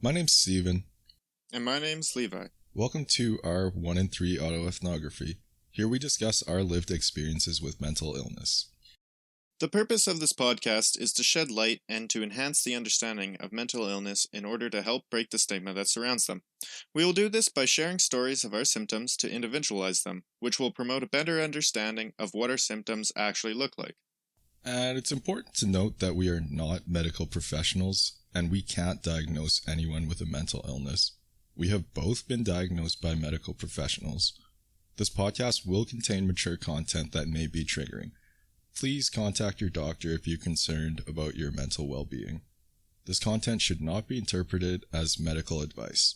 My name's Steven. And my name's Levi. Welcome to our 1 in 3 autoethnography. Here we discuss our lived experiences with mental illness. The purpose of this podcast is to shed light and to enhance the understanding of mental illness in order to help break the stigma that surrounds them. We will do this by sharing stories of our symptoms to individualize them, which will promote a better understanding of what our symptoms actually look like. And it's important to note that we are not medical professionals and we can't diagnose anyone with a mental illness. We have both been diagnosed by medical professionals. This podcast will contain mature content that may be triggering. Please contact your doctor if you're concerned about your mental well-being. This content should not be interpreted as medical advice.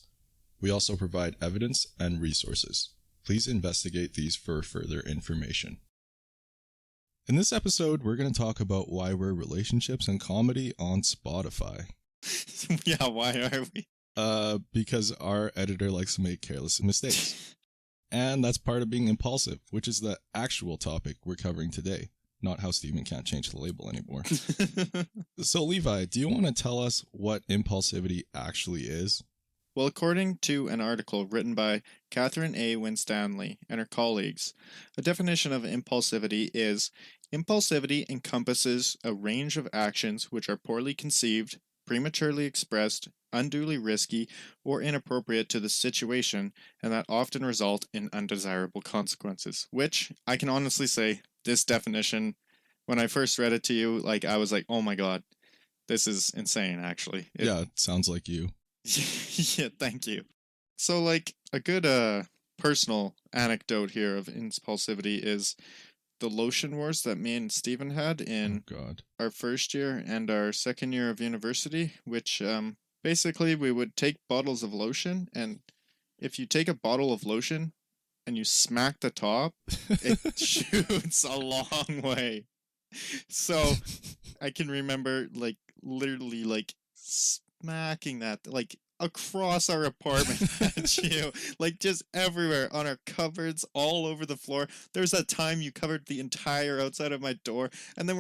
We also provide evidence and resources. Please investigate these for further information. In this episode, we're going to talk about why we're relationships and comedy on Spotify. Yeah, why are we? Because our editor likes to make careless mistakes. And that's part of being impulsive, which is the actual topic we're covering today. Not how Steven can't change the label anymore. So, Levi, do you want to tell us what impulsivity actually is? Well, according to an article written by Catherine A. Winstanley and her colleagues, a definition of impulsivity is: impulsivity encompasses a range of actions which are poorly conceived, prematurely expressed, unduly risky, or inappropriate to the situation, and that often result in undesirable consequences. Which, I can honestly say, this definition, when I first read it to you, I was like, oh my god, this is insane, actually. Yeah, it sounds like you. Yeah, thank you. So, a good personal anecdote here of impulsivity is the lotion wars that me and Steven had in our first year and our second year of university, which basically we would take bottles of lotion, and if you take a bottle of lotion and you smack the top, it shoots a long way. So I can remember literally smacking that across our apartment at you, just everywhere on our cupboards, all over the floor. There's that time you covered the entire outside of my door, and then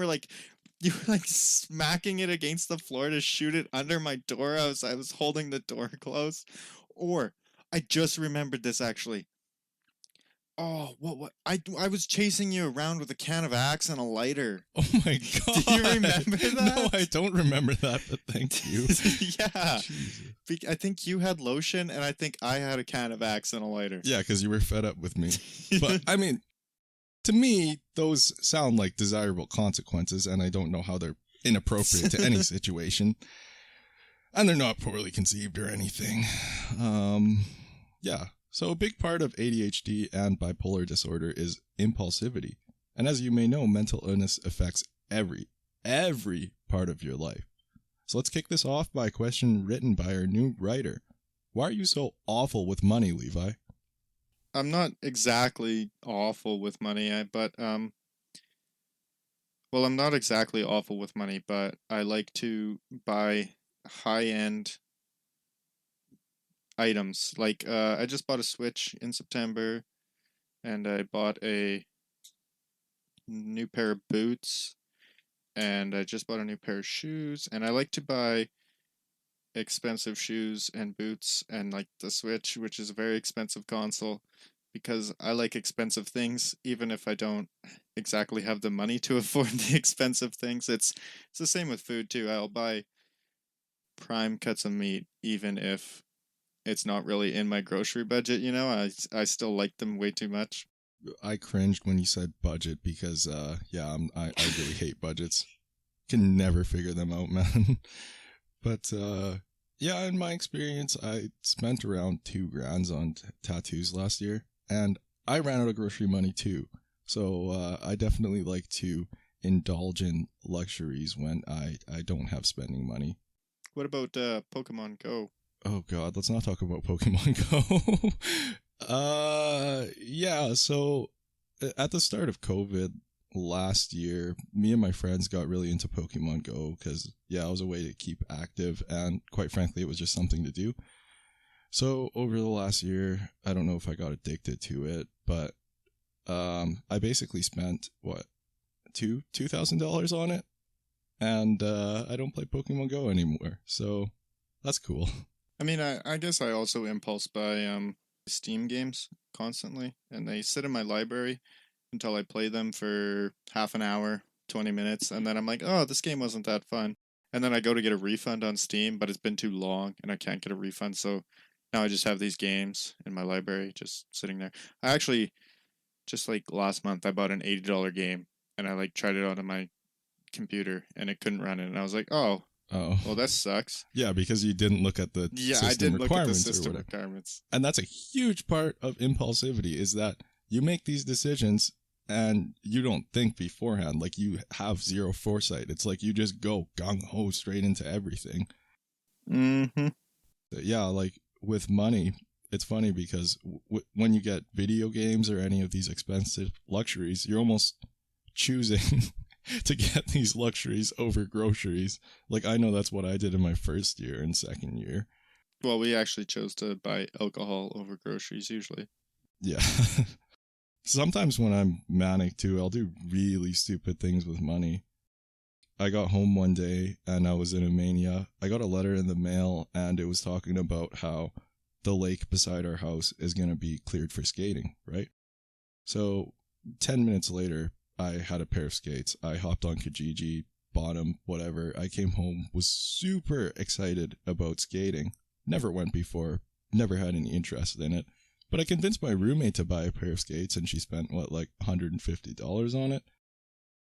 you were smacking it against the floor to shoot it under my door. I was holding the door closed. Or I just remembered this actually. Oh, what? I was chasing you around with a can of Axe and a lighter. Oh my god. Do you remember that? No, I don't remember that, but thank you. Yeah. Jesus. I think you had lotion and I think I had a can of Axe and a lighter. Yeah, because you were fed up with me. But, I mean, to me, those sound like desirable consequences, and I don't know how they're inappropriate to any situation. And they're not poorly conceived or anything. Yeah. So a big part of ADHD and bipolar disorder is impulsivity. And as you may know, mental illness affects every part of your life. So let's kick this off by a question written by our new writer. Why are you so awful with money, Levi? I'm not exactly awful with money, I'm not exactly awful with money, but I like to buy high-end items. I just bought a Switch in September, and I bought a new pair of boots, and I just bought a new pair of shoes, and I like to buy expensive shoes and boots and the Switch, which is a very expensive console, because I like expensive things, even if I don't exactly have the money to afford the expensive things. It's the same with food too. I'll buy prime cuts of meat, even if it's not really in my grocery budget, I still like them way too much. I cringed when you said budget because, I really hate budgets. Can never figure them out, man. But, in my experience, I spent around $2,000 on tattoos last year, and I ran out of grocery money too. So, I definitely like to indulge in luxuries when I don't have spending money. What about Pokemon Go? Oh god, let's not talk about Pokemon Go. So at the start of COVID last year, me and my friends got really into Pokemon Go because, it was a way to keep active, and quite frankly, it was just something to do. So over the last year, I don't know if I got addicted to it, but I basically spent, $2,000 on it? And I don't play Pokemon Go anymore, so that's cool. I mean, I guess I also impulse buy Steam games constantly, and they sit in my library until I play them for half an hour, 20 minutes, and then I'm like, oh, this game wasn't that fun. And then I go to get a refund on Steam, but it's been too long and I can't get a refund, so now I just have these games in my library just sitting there. I actually, just like last month, I bought an $80 game and I like tried it out on my computer and it couldn't run it. And I was like, oh, Oh. well, that sucks. Yeah, because you didn't look at the I system didn't look at the requirements system or whatever. requirements. And that's a huge part of impulsivity is that you make these decisions and you don't think beforehand. Like you have zero foresight. It's like you just go gung-ho straight into everything. Mm-hmm. Yeah, like with money, it's funny because when you get video games or any of these expensive luxuries, you're almost choosing to get these luxuries over groceries. Like I know that's what I did in my first year and second year. Well, we actually chose to buy alcohol over groceries usually. Yeah. Sometimes when I'm manic too, I'll do really stupid things with money. I got home one day and I was in a mania. I got a letter in the mail and it was talking about how the lake beside our house is going to be cleared for skating, right? So 10 minutes later, I had a pair of skates. I hopped on Kijiji, bought them, whatever. I came home, was super excited about skating. Never went before, never had any interest in it. But I convinced my roommate to buy a pair of skates and she spent, like $150 on it.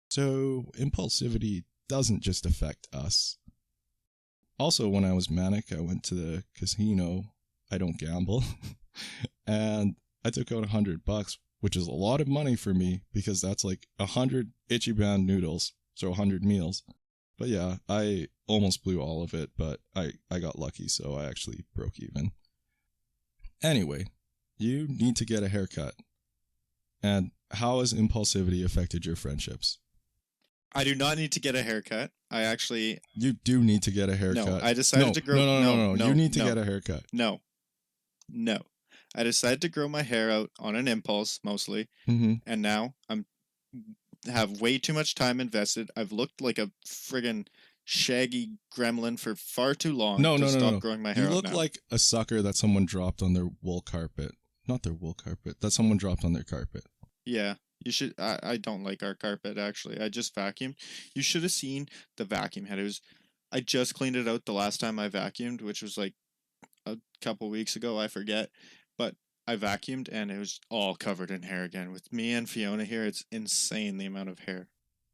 So impulsivity doesn't just affect us. Also, when I was manic, I went to the casino. I don't gamble. And I took out $100, which is a lot of money for me because that's like 100 Ichiban noodles, so 100 meals. But yeah, I almost blew all of it, but I got lucky, so I actually broke even. Anyway, you need to get a haircut. And how has impulsivity affected your friendships? I do not need to get a haircut. You do need to get a haircut. No, I decided to grow... No. You need to get a haircut. No. I decided to grow my hair out on an impulse, mostly. Mm-hmm. And now have way too much time invested. I've looked like a friggin' shaggy gremlin for far too long to stop growing my hair out. You look like a sucker that someone dropped on their wool carpet. Not their wool carpet. That someone dropped on their carpet. Yeah, you should... I don't like our carpet, actually. I just vacuumed. You should have seen the vacuum head. I just cleaned it out the last time I vacuumed, which was like a couple weeks ago, I forget. But I vacuumed and it was all covered in hair again. With me and Fiona here, it's insane the amount of hair.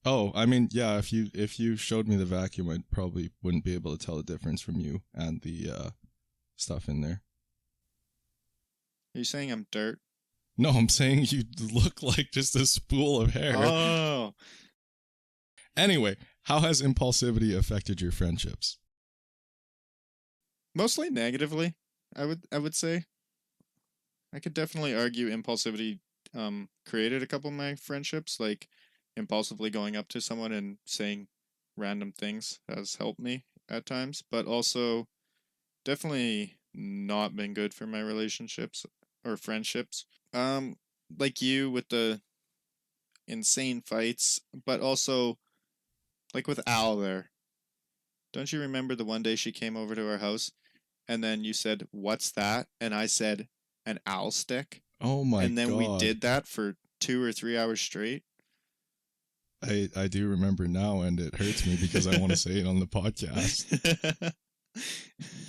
Oh, I mean, yeah, if you showed me the vacuum, I probably wouldn't be able to tell the difference from you and the stuff in there. Are you saying I'm dirt? No, I'm saying you look like just a spool of hair. Oh. Anyway, how has impulsivity affected your friendships? Mostly negatively, I would say. I could definitely argue impulsivity created a couple of my friendships, like impulsively going up to someone and saying random things has helped me at times, but also definitely not been good for my relationships or friendships. Like you with the insane fights, but also like with Al there. Don't you remember the one day she came over to our house and then you said, "What's that?" And I said, "An owl stick." Oh my god. And then we did that for 2 or 3 hours straight. I do remember now, and it hurts me because I want to say it on the podcast.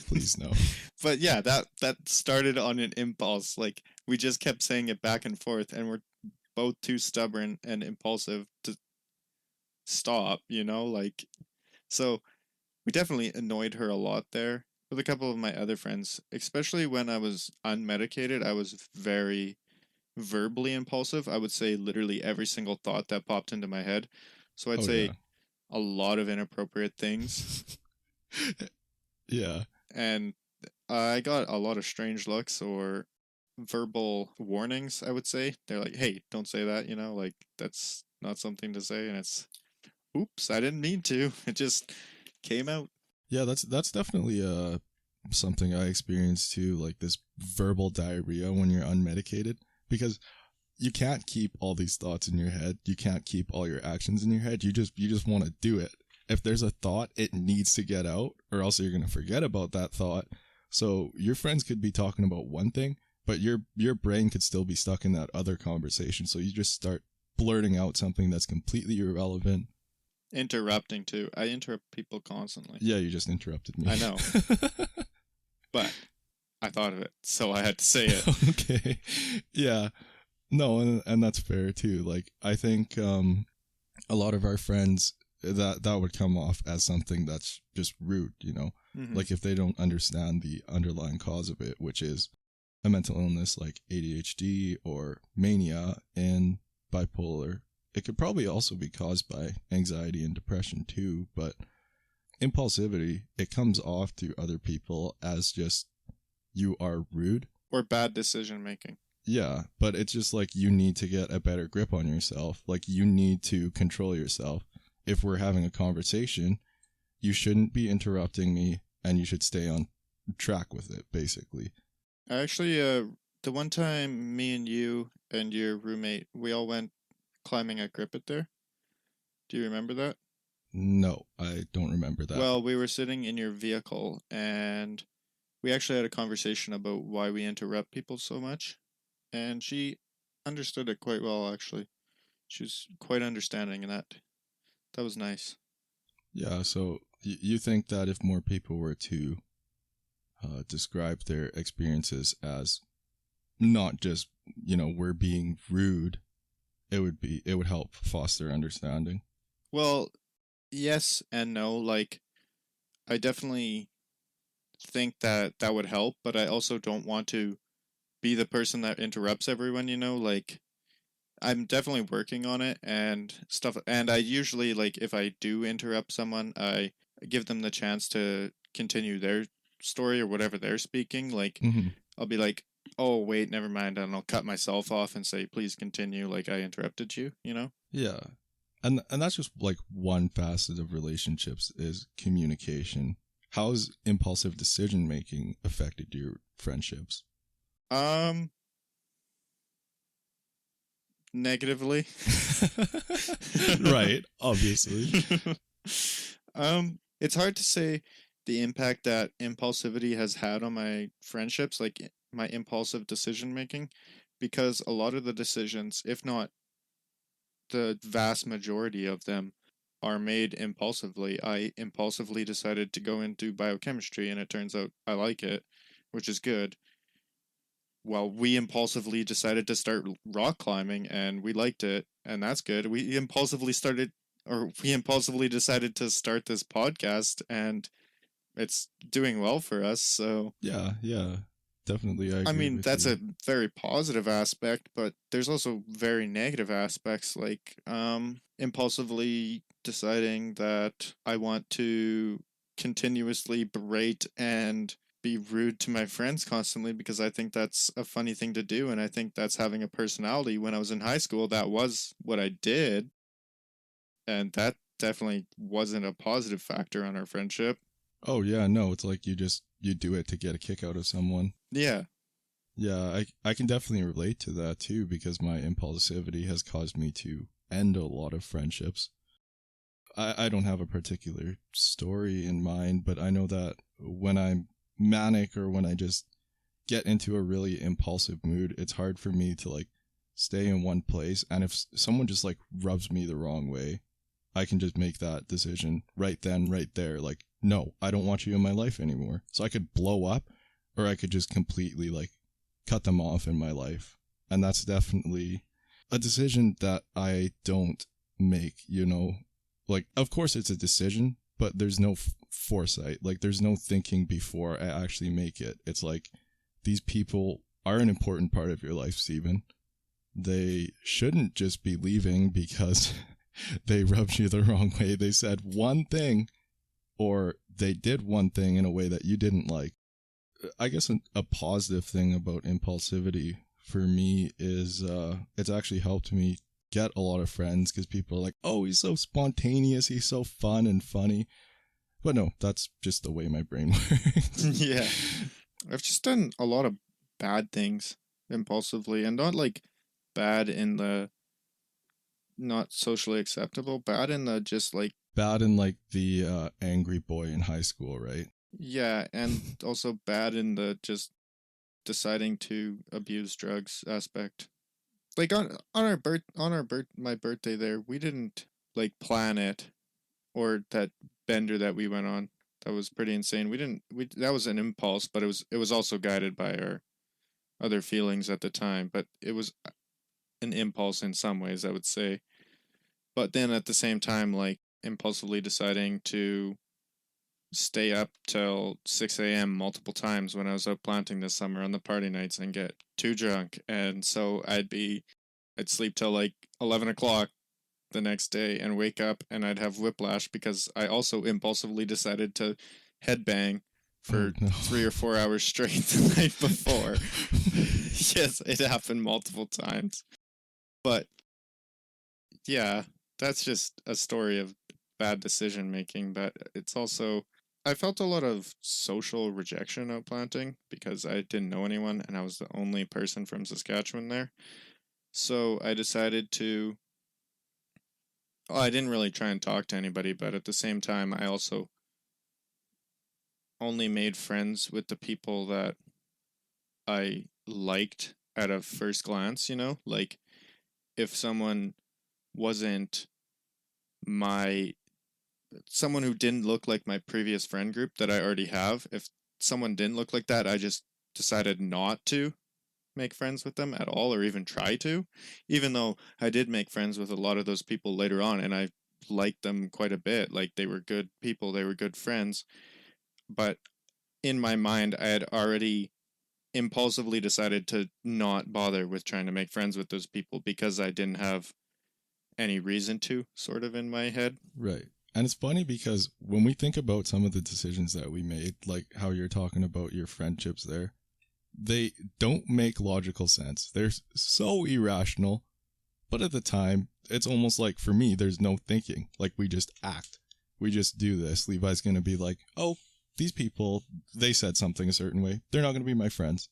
Please no. But yeah, that started on an impulse. Like we just kept saying it back and forth, and we're both too stubborn and impulsive to stop, like, so we definitely annoyed her a lot there. With a couple of my other friends, especially when I was unmedicated, I was very verbally impulsive. I would say literally every single thought that popped into my head. So I'd say a lot of inappropriate things. Yeah. And I got a lot of strange looks or verbal warnings, I would say. They're like, "Hey, don't say that, like that's not something to say." And it's, oops, I didn't mean to. It just came out. Yeah, that's definitely something I experienced too, like this verbal diarrhea when you're unmedicated, because you can't keep all these thoughts in your head. You can't keep all your actions in your head. You just want to do it. If there's a thought, it needs to get out, or else you're going to forget about that thought. So your friends could be talking about one thing, but your brain could still be stuck in that other conversation. So you just start blurting out something that's completely irrelevant. Interrupting too. I interrupt people constantly. Yeah, you just interrupted me. I know. But I thought of it, so I had to say it. Okay. Yeah. No, and that's fair too. Like, I think a lot of our friends, that would come off as something that's just rude, you know? Mm-hmm. Like, if they don't understand the underlying cause of it, which is a mental illness like ADHD or mania and bipolar. It could probably also be caused by anxiety and depression too, but impulsivity, it comes off to other people as just you are rude. Or bad decision making. Yeah, but it's just like you need to get a better grip on yourself. Like, you need to control yourself. If we're having a conversation, you shouldn't be interrupting me and you should stay on track with it, basically. Actually, the one time me and you and your roommate, we all went climbing at Grippet there. Do you remember that? No, I don't remember that. Well, we were sitting in your vehicle and we actually had a conversation about why we interrupt people so much. And she understood it quite well, actually. She was quite understanding, and that was nice. Yeah, so you think that if more people were to describe their experiences as not just, you know, we're being rude, it would help foster understanding? Well, yes and no. Like, I definitely think that would help, but I also don't want to be the person that interrupts everyone, you know? Like, I'm definitely working on it and stuff. And I usually, like, if I do interrupt someone, I give them the chance to continue their story or whatever they're speaking. Like, I'll be like, oh, wait, never mind. And I'll cut myself off and say, please continue. Like, I interrupted you, you know? Yeah. And that's just like one facet of relationships is communication. How's impulsive decision making affected your friendships? Negatively. Right, obviously. It's hard to say the impact that impulsivity has had on my friendships, like my impulsive decision making, because a lot of the decisions, if not the vast majority of them, are made impulsively. I impulsively decided to go into biochemistry, and it turns out I like it, which is good. Well, we impulsively decided to start rock climbing, and we liked it, and that's good. We impulsively decided to start this podcast, and it's doing well for us. So Yeah, definitely. I mean, with that's you. a very positive aspect, but there's also very negative aspects, like impulsively deciding that I want to continuously berate and be rude to my friends constantly because I think that's a funny thing to do, and I think that's having a personality. When I was in high school, that was what I did, and that definitely wasn't a positive factor on our friendship. Oh yeah, no, it's like you do it to get a kick out of someone. Yeah. Yeah, I can definitely relate to that too, because my impulsivity has caused me to end a lot of friendships. I don't have a particular story in mind, but I know that when I'm manic or when I just get into a really impulsive mood, it's hard for me to like stay in one place. And if someone just like rubs me the wrong way, I can just make that decision right then, right there. Like, no, I don't want you in my life anymore. So I could blow up, or I could just completely like cut them off in my life. And that's definitely a decision that I don't make, you know? Like, of course it's a decision, but there's no foresight. Like, there's no thinking before I actually make it. It's like, these people are an important part of your life, Steven. They shouldn't just be leaving because they rubbed you the wrong way. They said one thing, or they did one thing in a way that you didn't like. I guess a positive thing about impulsivity for me is it's actually helped me get a lot of friends, because people are like, oh, he's so spontaneous, he's so fun and funny. But no, that's just the way my brain works. Yeah. I've just done a lot of bad things impulsively, and not like bad in the not socially acceptable, bad in the just like Bad in like the angry boy in high school, right? Yeah, and also bad in the just deciding to abuse drugs aspect. Like my birthday there, we didn't like plan it, or that bender that we went on. That was pretty insane. We that was an impulse, but it was also guided by our other feelings at the time, but it was an impulse in some ways, I would say. But then at the same time, like impulsively deciding to stay up till 6 a.m. multiple times when I was out planting this summer on the party nights and get too drunk. And so I'd sleep till like 11 o'clock the next day and wake up and I'd have whiplash because I also impulsively decided to headbang for 3 or 4 hours straight the night before. Yes, it happened multiple times. But yeah, that's just a story of bad decision making, but it's also I felt a lot of social rejection out planting because I didn't know anyone and I was the only person from Saskatchewan there. So I decided to well, I didn't really try and talk to anybody, but at the same time I also only made friends with the people that I liked at a first glance, you know? Like if someone wasn't my someone who didn't look like my previous friend group that I already have, if someone didn't look like that, I just decided not to make friends with them at all or even try to, even though I did make friends with a lot of those people later on and I liked them quite a bit. Like they were good people, they were good friends. But in my mind, I had already impulsively decided to not bother with trying to make friends with those people because I didn't have any reason to, sort of in my head. Right. And it's funny because when we think about some of the decisions that we made, like how you're talking about your friendships there, they don't make logical sense. They're so irrational. But at the time, it's almost like for me, there's no thinking. Like we just act. We just do this. Levi's going to be like, oh, these people, they said something a certain way. They're not going to be my friends.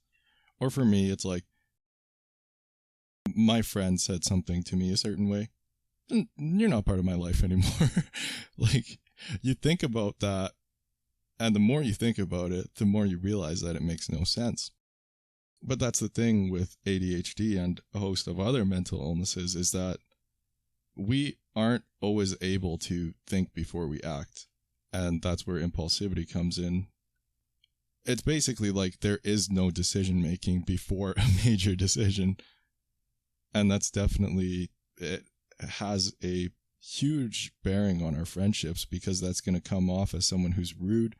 Or for me, it's like, my friend said something to me a certain way. You're not part of my life anymore. Like, you think about that, and the more you think about it, the more you realize that it makes no sense. But that's the thing with ADHD and a host of other mental illnesses is that we aren't always able to think before we act. And that's where impulsivity comes in. It's basically like there is no decision making before a major decision. And that's definitely, it has a huge bearing on our friendships because that's going to come off as someone who's rude,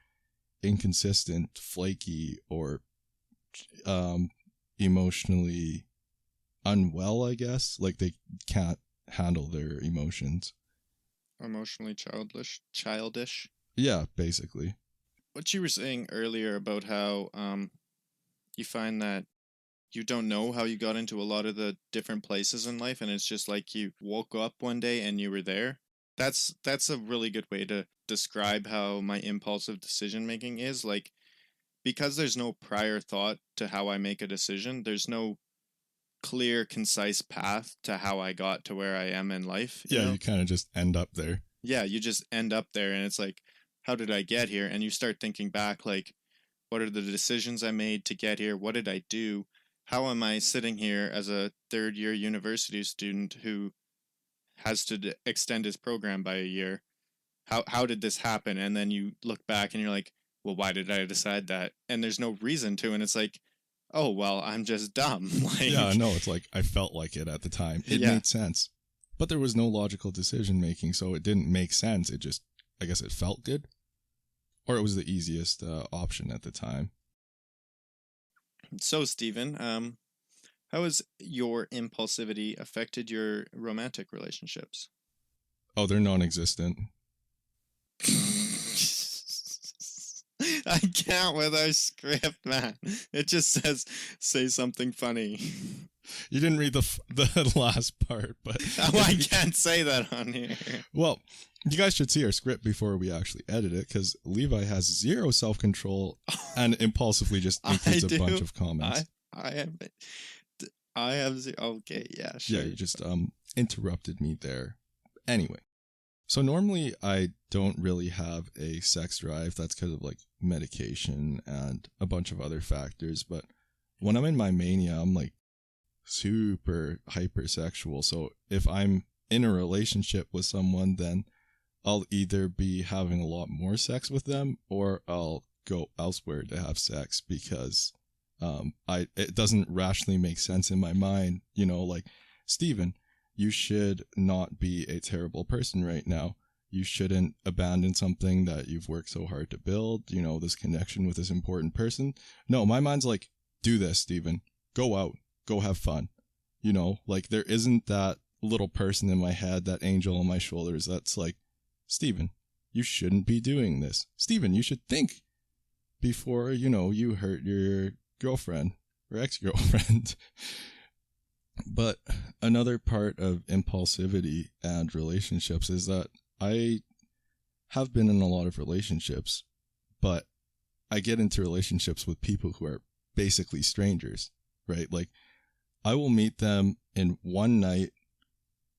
inconsistent, flaky, or emotionally unwell, I guess. Like they can't handle their emotions. Emotionally childish. Yeah, basically. What you were saying earlier about how you find that you don't know how you got into a lot of the different places in life and it's just like you woke up one day and you were there. That's a really good way to describe how my impulsive decision making is. Like because there's no prior thought to how I make a decision, there's no clear, concise path to how I got to where I am in life. You kind of just end up there. Yeah, you just end up there and it's like, how did I get here? And you start thinking back, like, what are the decisions I made to get here? What did I do? How am I sitting here as a third year university student who has to extend his program by a year? How did this happen? And then you look back and you're like, well, why did I decide that? And there's no reason to. And it's like, oh, well, I'm just dumb. Like, yeah, no, it's like I felt like it at the time. It made sense. But there was no logical decision making, so it didn't make sense. It just, I guess it felt good. Or it was the easiest option at the time. So, Steven, how has your impulsivity affected your romantic relationships? Oh, they're non-existent. I can't with our script, man. It just says, say something funny. You didn't read the last part, but... Oh, I can't say that on here. Well, you guys should see our script before we actually edit it, because Levi has zero self-control and impulsively just includes a bunch of comments. I have zero... Okay, yeah, sure. Yeah, you just interrupted me there. Anyway, So normally I don't really have a sex drive. That's because of like medication and a bunch of other factors. But when I'm in my mania, I'm like super hypersexual. So if I'm in a relationship with someone, then I'll either be having a lot more sex with them or I'll go elsewhere to have sex because it doesn't rationally make sense in my mind. You know, like, Steven, you should not be a terrible person right now. You shouldn't abandon something that you've worked so hard to build, you know, this connection with this important person. No, my mind's like, do this, Steven. Go out. Go have fun. You know, like, there isn't that little person in my head, that angel on my shoulders that's like, Steven, you shouldn't be doing this. Steven, you should think before, you know, you hurt your girlfriend or ex-girlfriend. But another part of impulsivity and relationships is that I have been in a lot of relationships, but I get into relationships with people who are basically strangers, right? Like, I will meet them in one night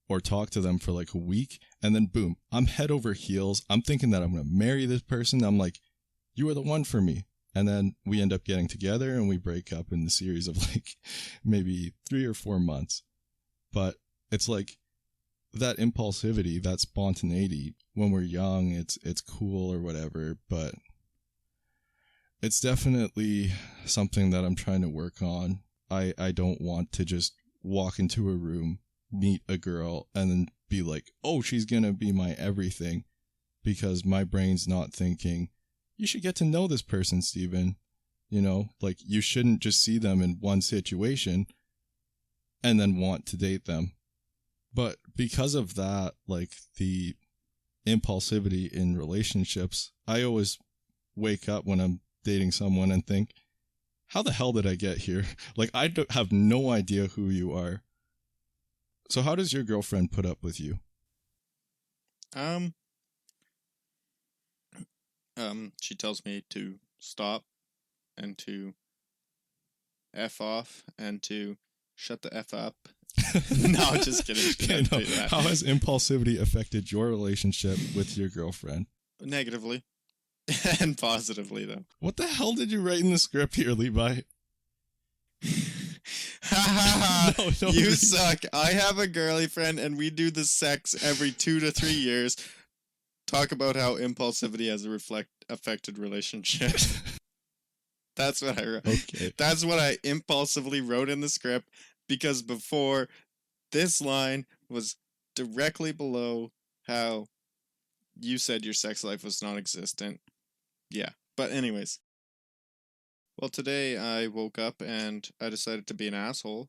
or talk to them for like a week, and then boom, I'm head over heels. I'm thinking that I'm going to marry this person. I'm like, you are the one for me. And then we end up getting together and we break up in the series of like maybe 3 or 4 months. But it's like that impulsivity, that spontaneity, when we're young, it's cool or whatever, but it's definitely something that I'm trying to work on. I don't want to just walk into a room, meet a girl, and then be like, oh, she's going to be my everything, because my brain's not thinking, you should get to know this person, Steven. You know, like, you shouldn't just see them in one situation and then want to date them. But because of that, like, the impulsivity in relationships, I always wake up when I'm dating someone and think, how the hell did I get here? Like, I have no idea who you are. So how does your girlfriend put up with you? She tells me to stop and to F off and to shut the F up. No, just kidding. Okay, no. How has impulsivity affected your relationship with your girlfriend? Negatively. And positively, though. What the hell did you write in the script here, Levi? No, you suck. I have a girly friend and we do the sex every 2 to 3 years. Talk about how impulsivity has affected relationships. That's what I wrote. Okay. That's what I impulsively wrote in the script, because before, this line was directly below how you said your sex life was non-existent. Yeah, but anyways. Well, today I woke up and I decided to be an asshole.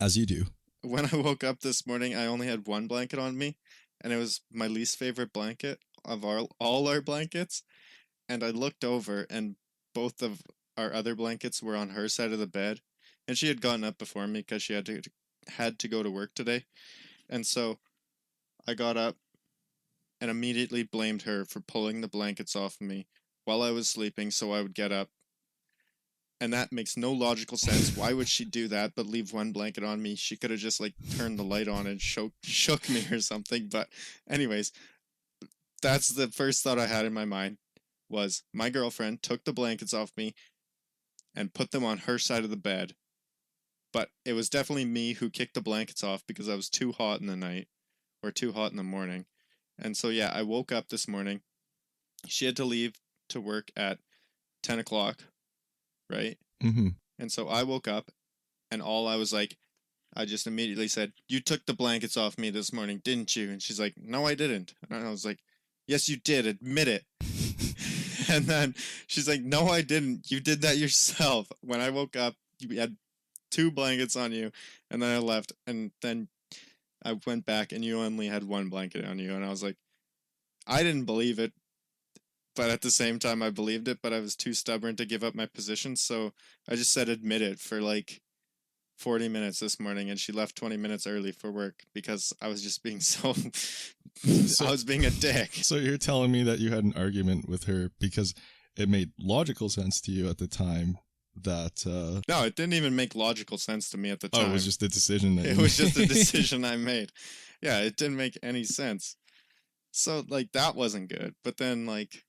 As you do. When I woke up this morning, I only had one blanket on me, and it was my least favorite blanket of all our blankets. And I looked over, and both of our other blankets were on her side of the bed, and she had gotten up before me because she had to go to work today. And so I got up and immediately blamed her for pulling the blankets off of me while I was sleeping so I would get up. And that makes no logical sense. Why would she do that but leave one blanket on me? She could have just like turned the light on and shook me or something. But anyways, that's the first thought I had in my mind, was my girlfriend took the blankets off me and put them on her side of the bed. But it was definitely me who kicked the blankets off because I was too hot in the night, or too hot in the morning. And so yeah, I woke up this morning. She had to leave to work at 10 o'clock, right? Mm-hmm. And so I woke up, and I just immediately said, you took the blankets off me this morning, didn't you? And she's like, no, I didn't. And I was like, yes, you did. Admit it. And then she's like, no, I didn't. You did that yourself. When I woke up, you had 2 blankets on you, and then I left, and then I went back, and you only had 1 blanket on you. And I was like, I didn't believe it, but at the same time I believed it, but I was too stubborn to give up my position, so I just said admit it for like 40 minutes this morning, and she left 20 minutes early for work because I was just being I was being a dick. So you're telling me that you had an argument with her because it made logical sense to you at the time that... No, it didn't even make logical sense to me at the time. Oh, it was just a decision that It was just a decision I made. Yeah, it didn't make any sense. So, like, that wasn't good. But then, like,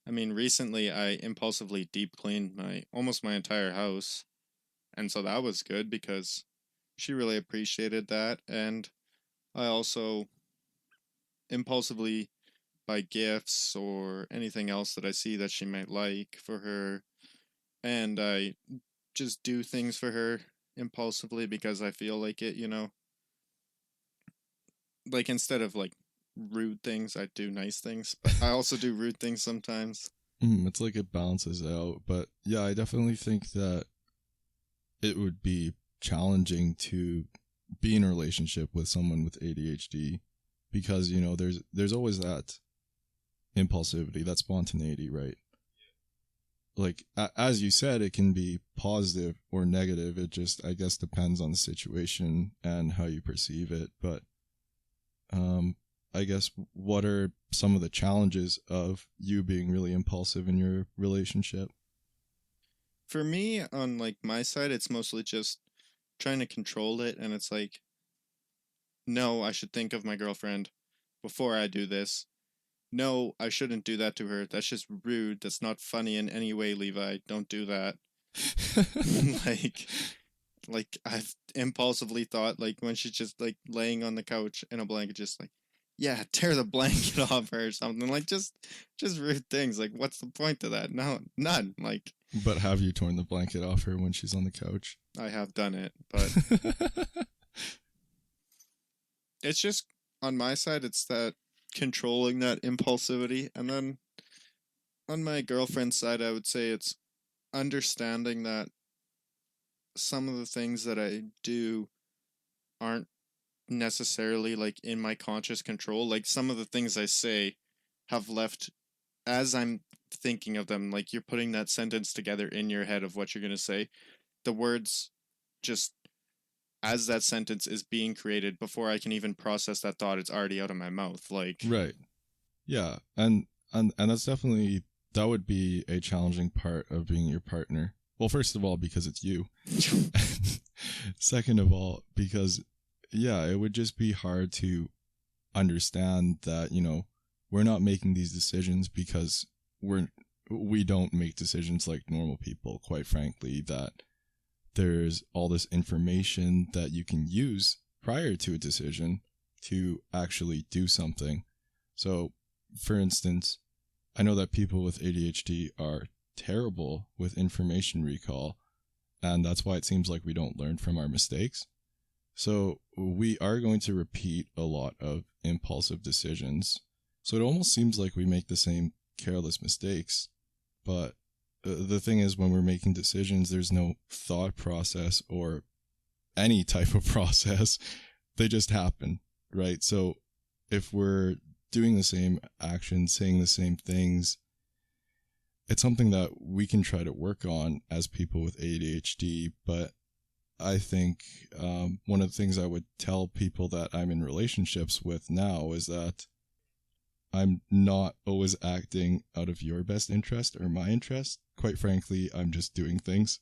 I mean, recently I impulsively deep cleaned almost my entire house. And so that was good because she really appreciated that. And I also impulsively buy gifts or anything else that I see that she might like for her. And I just do things for her impulsively because I feel like it, you know. Like, instead of like rude things, I do nice things, but I also do rude things sometimes. It's like it balances out. But yeah, I definitely think that it would be challenging to be in a relationship with someone with ADHD because, you know, there's always that impulsivity, that spontaneity, right? Like, as you said, it can be positive or negative. It just, I guess, depends on the situation and how you perceive it. But I guess, what are some of the challenges of you being really impulsive in your relationship? For me, on like my side, it's mostly just trying to control it, and it's like, no, I should think of my girlfriend before I do this. No, I shouldn't do that to her. That's just rude. That's not funny in any way, Levi. Don't do that. like I've impulsively thought, like, when she's just like laying on the couch in a blanket, just like, yeah, tear the blanket off her or something. Like, just rude things. Like, what's the point to that? No, none. Like, But have you torn the blanket off her when she's on the couch? I have done it, but it's just, on my side, it's that controlling that impulsivity. And then on my girlfriend's side, I would say it's understanding that some of the things that I do aren't necessarily like in my conscious control. Like, some of the things I say have left as I'm thinking of them. Like, you're putting that sentence together in your head of what you're going to say. The words just, as that sentence is being created, before I can even process that thought, it's already out of my mouth. Like, Right. Yeah. And that's definitely, that would be a challenging part of being your partner. Well, first of all, because it's you. Second of all, because, yeah, it would just be hard to understand that, you know, we're not making these decisions because we don't make decisions like normal people, quite frankly, that there's all this information that you can use prior to a decision to actually do something. So, for instance, I know that people with ADHD are terrible with information recall, and that's why it seems like we don't learn from our mistakes. So we are going to repeat a lot of impulsive decisions. So it almost seems like we make the same careless mistakes. But the thing is, when we're making decisions, there's no thought process or any type of process. They just happen, right? So if we're doing the same actions, saying the same things, it's something that we can try to work on as people with ADHD. But I think one of the things I would tell people that I'm in relationships with now is that I'm not always acting out of your best interest or my interest. Quite frankly, I'm just doing things.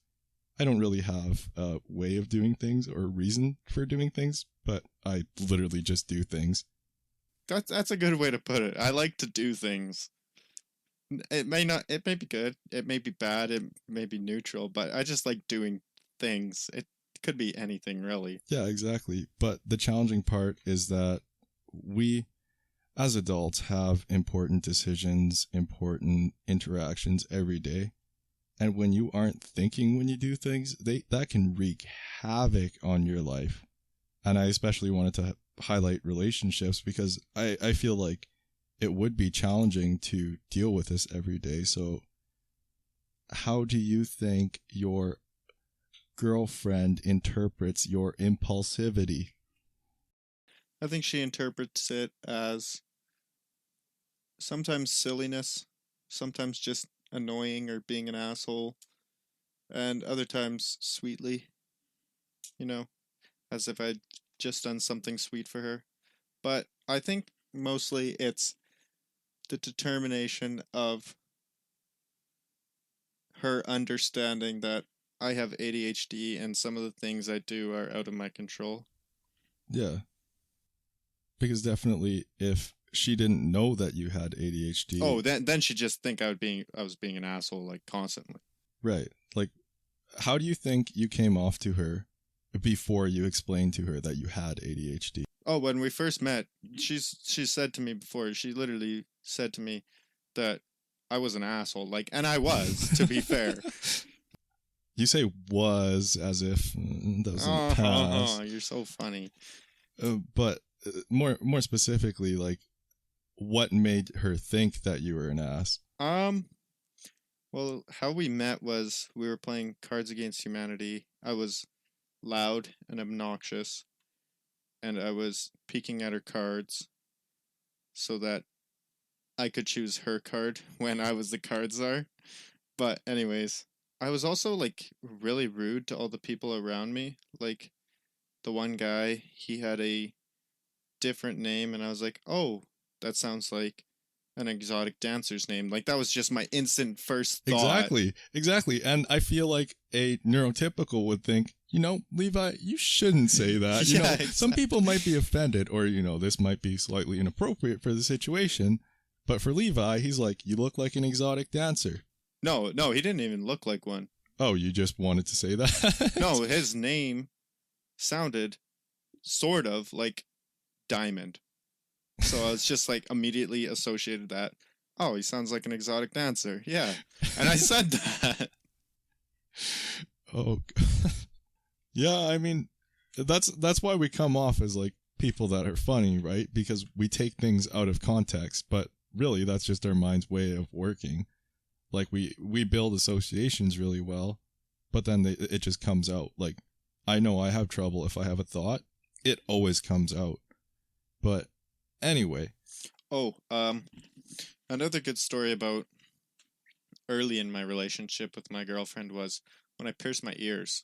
I don't really have a way of doing things or a reason for doing things, but I literally just do things. that's a good way to put it. I like to do things. It may not, it may be good, it may be bad, it may be neutral, but I just like doing things. It could be anything, really. Yeah, exactly. But the challenging part is that we, as adults, have important decisions, important interactions every day. And when you aren't thinking when you do things, that can wreak havoc on your life. And I especially wanted to highlight relationships because I feel like it would be challenging to deal with this every day. So how do you think your girlfriend interprets your impulsivity? I think she interprets it as sometimes silliness, sometimes just annoying or being an asshole, and other times sweetly, you know, as if I'd just done something sweet for her. But I think mostly it's the determination of her understanding that I have ADHD and some of the things I do are out of my control. Yeah. Because definitely if she didn't know that you had ADHD. Oh, then she'd just think I was being an asshole, like, constantly. Right. Like, how do you think you came off to her before you explained to her that you had ADHD? Oh, when we first met, she said to me before, she literally said to me that I was an asshole, like, and I was, to be fair. You say was as if doesn't pass. You're so funny. But more specifically, like, what made her think that you were an ass? Well, how we met was we were playing Cards Against Humanity. I was loud and obnoxious, and I was peeking at her cards so that I could choose her card when I was the card czar. But anyways, I was also, like, really rude to all the people around me. Like, the one guy, he had a different name, and I was like, oh, that sounds like an exotic dancer's name. Like, that was just my instant first thought. Exactly. And I feel like a neurotypical would think, Levi, you shouldn't say that. Exactly. Some people might be offended, or, this might be slightly inappropriate for the situation. But for Levi, he's like, you look like an exotic dancer. No, he didn't even look like one. Oh, you just wanted to say that? No, his name sounded sort of like Diamond. So I was just, like, immediately associated that, oh, he sounds like an exotic dancer. Yeah. And I said that. Oh, God. Yeah, I mean, that's why we come off as, like, people that are funny, right? Because we take things out of context, but really that's just our mind's way of working. Like, we build associations really well, but then it just comes out. Like, I know I have trouble if I have a thought. It always comes out. But anyway. Oh, another good story about early in my relationship with my girlfriend was when I pierced my ears.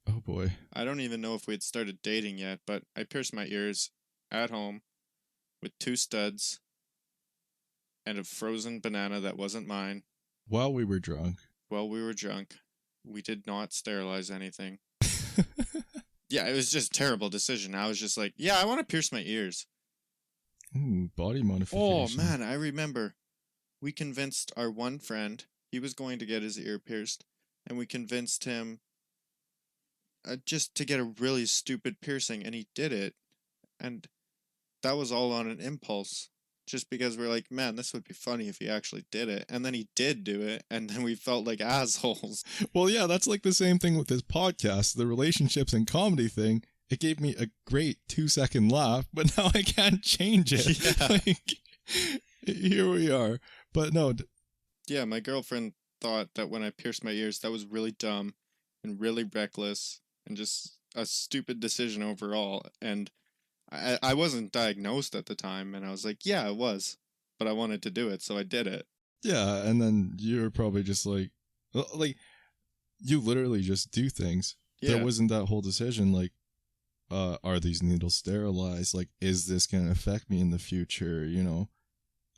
Oh, boy. I don't even know if we had started dating yet, but I pierced my ears at home with 2 studs and a frozen banana that wasn't mine. While we were drunk. We did not sterilize anything. Yeah, it was just a terrible decision. I was just like, yeah, I want to pierce my ears. Ooh, body modification. Oh, man, I remember. We convinced our one friend, he was going to get his ear pierced, and we convinced him just to get a really stupid piercing, and he did it. And that was all on an impulse. Just because we're like, man, this would be funny if he actually did it. And then he did do it, and then we felt like assholes. Well, yeah, that's like the same thing with this podcast, the relationships and comedy thing. It gave me a great 2-second laugh, but now I can't change it. Yeah. Like, here we are. But no. Yeah, my girlfriend thought that when I pierced my ears, that was really dumb and really reckless and just a stupid decision overall. And I wasn't diagnosed at the time, and I was like, yeah, I was, but I wanted to do it, so I did it. Yeah, and then you were probably just like, you literally just do things. Yeah. There wasn't that whole decision, like, are these needles sterilized? Like, is this going to affect me in the future,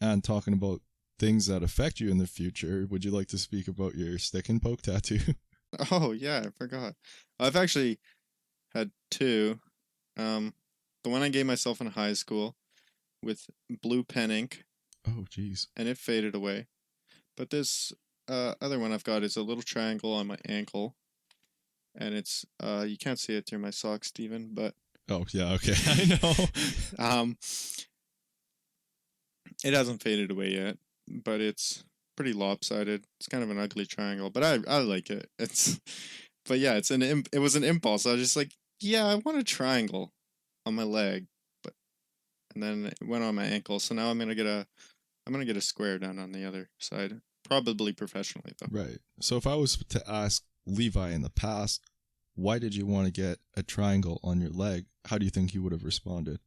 And talking about things that affect you in the future, would you like to speak about your stick and poke tattoo? Oh, yeah, I forgot. I've actually had 2. The one I gave myself in high school with blue pen ink. Oh, jeez. And it faded away. But this other one I've got is a little triangle on my ankle. And it's, you can't see it through my socks, Steven, but... Oh, yeah, okay, I know. It hasn't faded away yet, but it's pretty lopsided. It's kind of an ugly triangle, but I like it. But yeah, it was an impulse. I was just like, yeah, I want a triangle on my leg, and then it went on my ankle. So now I'm gonna get a square down on the other side, probably professionally though. Right. So if I was to ask Levi in the past, why did you want to get a triangle on your leg? How do you think he would have responded?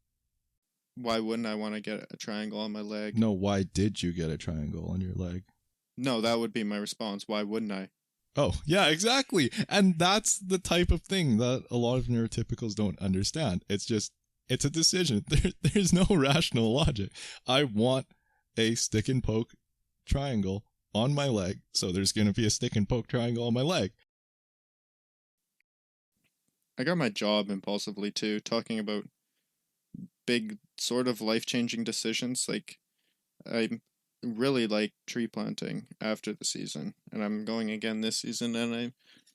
Why wouldn't I want to get a triangle on my leg? No, why did you get a triangle on your leg? No, that would be my response. Why wouldn't I? Oh, yeah, exactly. And that's the type of thing that a lot of neurotypicals don't understand. It's a decision. There's no rational logic. I want a stick and poke triangle on my leg, so there's going to be a stick and poke triangle on my leg. I got my job impulsively too, talking about big sort of life-changing decisions. Like, I really like tree planting after the season, and I'm going again this season, and I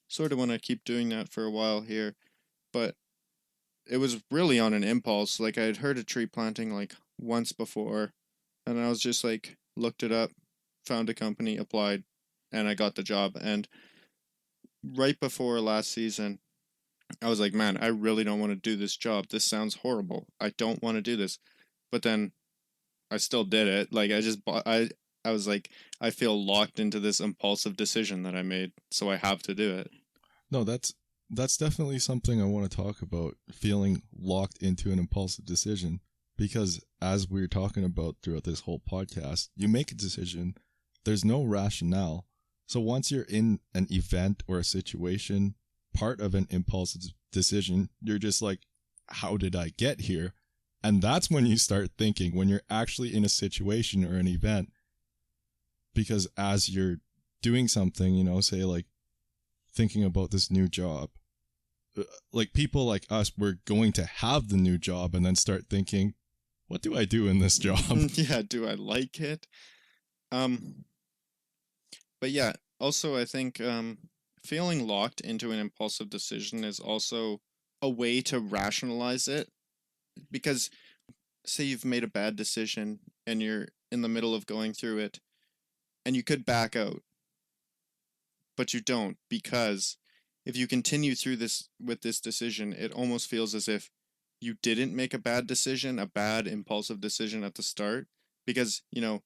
sort of want to keep doing that for a while here. But it was really on an impulse. Like, I had heard of tree planting like once before, and I was just like, looked it up, found a company, applied, and I got the job. And right before last season, I was like, man, I really don't want to do this job. This sounds horrible. I don't want to do this. But then I still did it. Like, I was like, I feel locked into this impulsive decision that I made, so I have to do it. No, that's definitely something I want to talk about, feeling locked into an impulsive decision. Because as we're talking about throughout this whole podcast, you make a decision, there's no rationale. So once you're in an event or a situation, part of an impulsive decision, you're just like, how did I get here? And that's when you start thinking, when you're actually in a situation or an event. Because as you're doing something, you know, say like thinking about this new job, like people like us, we're going to have the new job and then start thinking, what do I do in this job? Yeah, do I like it? But yeah, also I think feeling locked into an impulsive decision is also a way to rationalize it. Because say you've made a bad decision and you're in the middle of going through it, and you could back out, but you don't, because if you continue through this with this decision, it almost feels as if you didn't make a bad decision, a bad impulsive decision at the start, because, you know,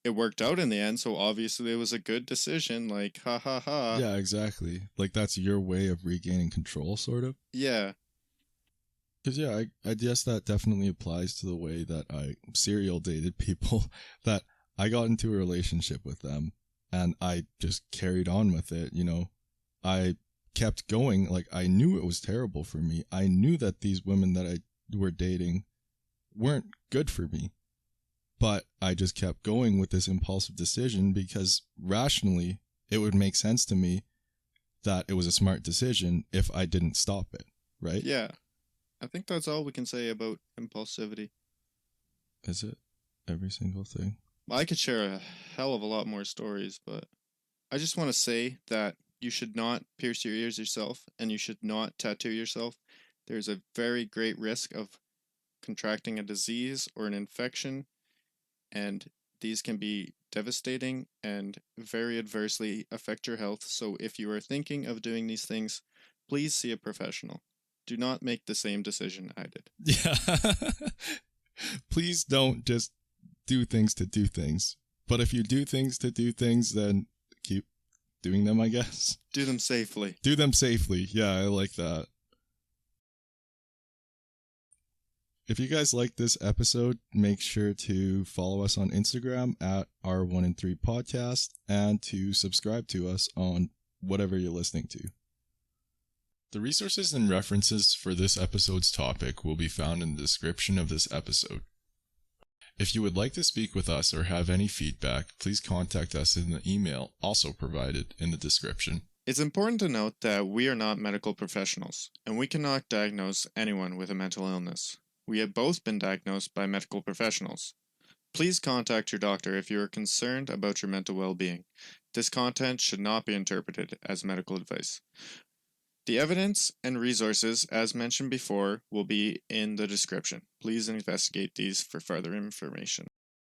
it worked out in the end, so obviously it was a good decision, like, ha ha ha. Yeah, exactly. Like that's your way of regaining control, sort of. Yeah. Because, yeah, I guess that definitely applies to the way that I serial dated people, that I got into a relationship with them and I just carried on with it, you know. I kept going. Like, I knew it was terrible for me. I knew that these women that I were dating weren't good for me. But I just kept going with this impulsive decision because rationally it would make sense to me that it was a smart decision if I didn't stop it, right? Yeah. I think that's all we can say about impulsivity. Is it? Every single thing? I could share a hell of a lot more stories, but I just want to say that you should not pierce your ears yourself, and you should not tattoo yourself. There's a very great risk of contracting a disease or an infection, and these can be devastating and very adversely affect your health. So if you are thinking of doing these things, please see a professional. Do not make the same decision I did. Yeah. Please don't just do things to do things. But if you do things to do things, then keep doing them, I guess. Do them safely. Do them safely. Yeah, I like that. If you guys like this episode, make sure to follow us on Instagram at R1and3Podcast and to subscribe to us on whatever you're listening to. The resources and references for this episode's topic will be found in the description of this episode. If you would like to speak with us or have any feedback, please contact us in the email also provided in the description. It's important to note that we are not medical professionals, and we cannot diagnose anyone with a mental illness. We have both been diagnosed by medical professionals. Please contact your doctor if you are concerned about your mental well-being. This content should not be interpreted as medical advice. The evidence and resources, as mentioned before, will be in the description. Please investigate these for further information.